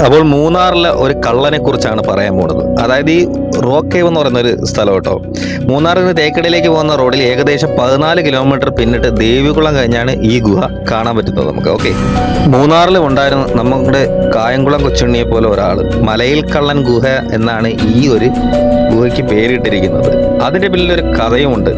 അപ്പോൾ മൂന്നാറിലെ ഒരു കള്ളനെ കുറിച്ചാണ് പറയാൻ പോകുന്നത്. അതായത് ഈ റോക്ക് കേവ് എന്ന് പറയുന്ന ഒരു സ്ഥലം കേട്ടോ. മൂന്നാറിൽ നിന്ന് തേക്കടിയിലേക്ക് പോകുന്ന റോഡിൽ ഏകദേശം 14 കിലോമീറ്റർ പിന്നിട്ട് ദേവികുളം കഴിഞ്ഞാണ് ഈ ഗുഹ കാണാൻ പറ്റുന്നത് നമുക്ക്. ഓക്കെ, മൂന്നാറിൽ ഉണ്ടായിരുന്ന നമ്മുടെ കായംകുളം കൊച്ചുണ്ണിയെ പോലെ ഒരാൾ മലയിൽ കള്ളൻ ഗുഹ എന്നാണ് ഈ ഒരു ഗുഹയ്ക്ക് പേരിട്ടിരിക്കുന്നത്. അതിന്റെ പിന്നിലൊരു കഥയുമുണ്ട്.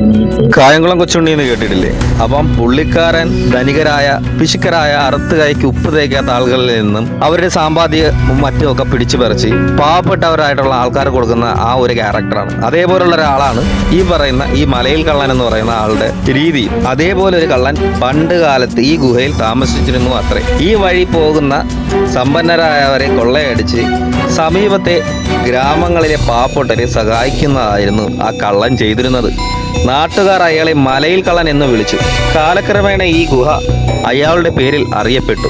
കായംകുളം കൊച്ചുണ്ണി എന്ന് കേട്ടിട്ടില്ലേ? അപ്പം പുള്ളിക്കാരൻ ധനികരായ പിശുക്കരായ അറുത്ത് കൈക്ക് ഉപ്പ് തേക്കാത്ത ആളുകളിൽ നിന്നും അവരുടെ സാമ്പാദിക മറ്റുമൊക്കെ പിടിച്ചു പറിച്ച് പാവപ്പെട്ടവരായിട്ടുള്ള ആൾക്കാർ കൊടുക്കുന്ന ആ ഒരു ക്യാരക്ടറാണ്. അതേപോലുള്ള ഒരാളാണ് ഈ പറയുന്ന ഈ മലയിൽ കള്ളൻ എന്ന് പറയുന്ന ആളുടെ രീതി. അതേപോലെ ഒരു കള്ളൻ പണ്ട് കാലത്ത് ഈ ഗുഹയിൽ താമസിച്ചിരുന്നു അത്രേ. ഈ വഴി പോകുന്ന സമ്പന്നരായവരെ കൊള്ളയടിച്ച് സമീപത്തെ ഗ്രാമങ്ങളിലെ പാവപ്പെട്ടവരെ സഹായിക്കുന്നതായിരുന്നു ആ കള്ളൻ ചെയ്തിരുന്നത്. നാട്ടുകാർ അയാളെ മലയിൽ കള്ളൻ എന്ന് വിളിച്ചു. കാലക്രമേണ ഈ ഗുഹ അയാളുടെ പേരിൽ അറിയപ്പെട്ടു.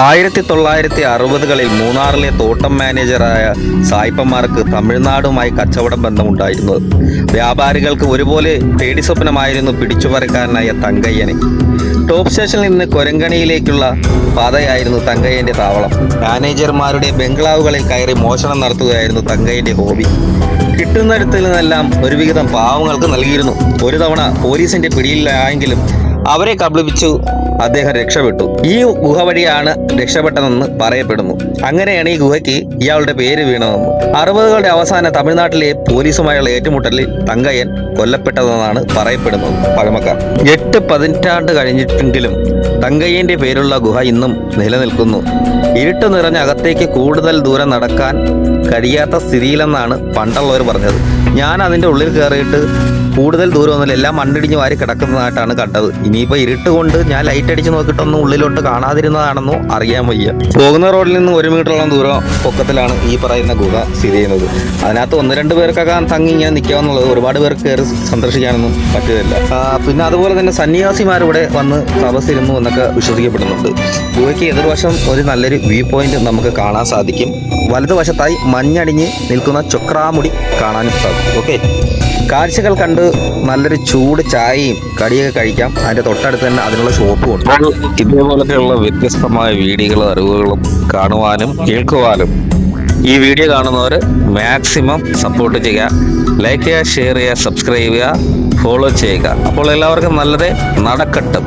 1960കളിൽ മൂന്നാറിലെ തോട്ടം മാനേജറായ സായിപ്പന്മാർക്ക് തമിഴ്നാടുമായി കച്ചവട ബന്ധമുണ്ടായിരുന്നത്. വ്യാപാരികൾക്ക് ഒരുപോലെ പേടി സ്വപ്നമായിരുന്നു പിടിച്ചുപറിക്കാരനായ തങ്കയ്യനെ. ടോപ്പ് സ്റ്റേഷനിൽ നിന്ന് കൊരങ്കണിയിലേക്കുള്ള പാതയായിരുന്നു തങ്കയ്യന്റെ താവളം. മാനേജർമാരുടെ ബംഗ്ലാവുകളിൽ കയറി മോഷണം നടത്തുകയായിരുന്നു തങ്കയ്യന്റെ ഹോബി. കിട്ടുന്നിടത്തിൽ നിന്നെല്ലാം ഒരുവിധം പാവങ്ങൾക്ക് നൽകിയിരുന്നു. ഒരു തവണ പോലീസിന്റെ പിടിയിലായെങ്കിലും അവരെ കബളിപ്പിച്ചു അദ്ദേഹം രക്ഷപ്പെട്ടു. ഈ ഗുഹ വഴിയാണ് രക്ഷപ്പെട്ടതെന്ന് പറയപ്പെടുന്നു. അങ്ങനെയാണ് ഈ ഗുഹയ്ക്ക് ഇയാളുടെ പേര് വീണതെന്ന്. 60കളുടെ അവസാനം തമിഴ്നാട്ടിലെ പോലീസുമായുള്ള ഏറ്റുമുട്ടലിൽ തങ്കയ്യൻ കൊല്ലപ്പെട്ടതെന്നാണ് പറയപ്പെടുന്നത് പഴമക്കാർ. 8 പതിറ്റാണ്ട് കഴിഞ്ഞിട്ടെങ്കിലും തങ്കയ്യന്റെ പേരുള്ള ഗുഹ ഇന്നും നിലനിൽക്കുന്നു. ഇരുട്ട് നിറഞ്ഞ അകത്തേക്ക് കൂടുതൽ ദൂരം നടക്കാൻ കഴിയാത്ത സ്ഥിതിയിലെന്നാണ് പണ്ടുള്ളവർ പറഞ്ഞത്. ഞാൻ അതിൻ്റെ ഉള്ളിൽ കയറിയിട്ട് കൂടുതൽ ദൂരമൊന്നുമില്ല, എല്ലാം മണ്ണിടിഞ്ഞ് വാരി കിടക്കുന്നതായിട്ടാണ് കണ്ടത്. ഇനിയിപ്പോൾ ഇരുട്ട് കൊണ്ട് ഞാൻ ലൈറ്റ് അടിച്ച് നോക്കിയിട്ടൊന്നും ഉള്ളിലോട്ട് കാണാതിരുന്നതാണെന്നോ അറിയാൻ വയ്യ. പോകുന്ന റോഡിൽ നിന്ന് 1 മീറ്ററോളം ദൂരം പൊക്കത്തിലാണ് ഈ പറയുന്ന ഗുഹ സ്ഥിതി ചെയ്യുന്നത്. അതിനകത്ത് 1-2 പേർക്കൊക്കെ തങ്ങി ഇങ്ങനെ നിൽക്കാമെന്നുള്ളത്, ഒരുപാട് പേർക്ക് കയറി സന്ദർശിക്കാനൊന്നും പറ്റുന്നില്ല. പിന്നെ അതുപോലെ തന്നെ സന്യാസിമാരിവിടെ വന്ന് തപസ്സിരുന്നു എന്നൊക്കെ വിശ്വസിക്കപ്പെടുന്നുണ്ട്. ഗുഹയ്ക്ക് എതിർവശം ഒരു നല്ലൊരു വ്യൂ പോയിന്റ് നമുക്ക് കാണാൻ സാധിക്കും. വലതുവശത്തായി മഞ്ഞടിഞ്ഞ് നിൽക്കുന്ന ചൊക്രാമുടി കാണാനും സാധിക്കും. ഓക്കെ, കാഴ്ചകൾ കണ്ട് നല്ലൊരു ചൂട് ചായയും കടിയൊക്കെ കഴിക്കാം. അതിന്റെ തൊട്ടടുത്ത് തന്നെ അതിനുള്ള ഷോപ്പും ഉണ്ട്. ഇതേപോലത്തെയുള്ള വ്യത്യസ്തമായ വീഡിയോകളും അറിവുകളും കാണുവാനും കേൾക്കുവാനും ഈ വീഡിയോ കാണുന്നവർ മാക്സിമം സപ്പോർട്ട് ചെയ്യുക, ലൈക്ക് ചെയ്യുക, ഷെയർ ചെയ്യുക, സബ്സ്ക്രൈബ് ചെയ്യുക, ഫോളോ ചെയ്യുക. അപ്പോൾ എല്ലാവർക്കും നല്ലതേ നടക്കട്ടെ.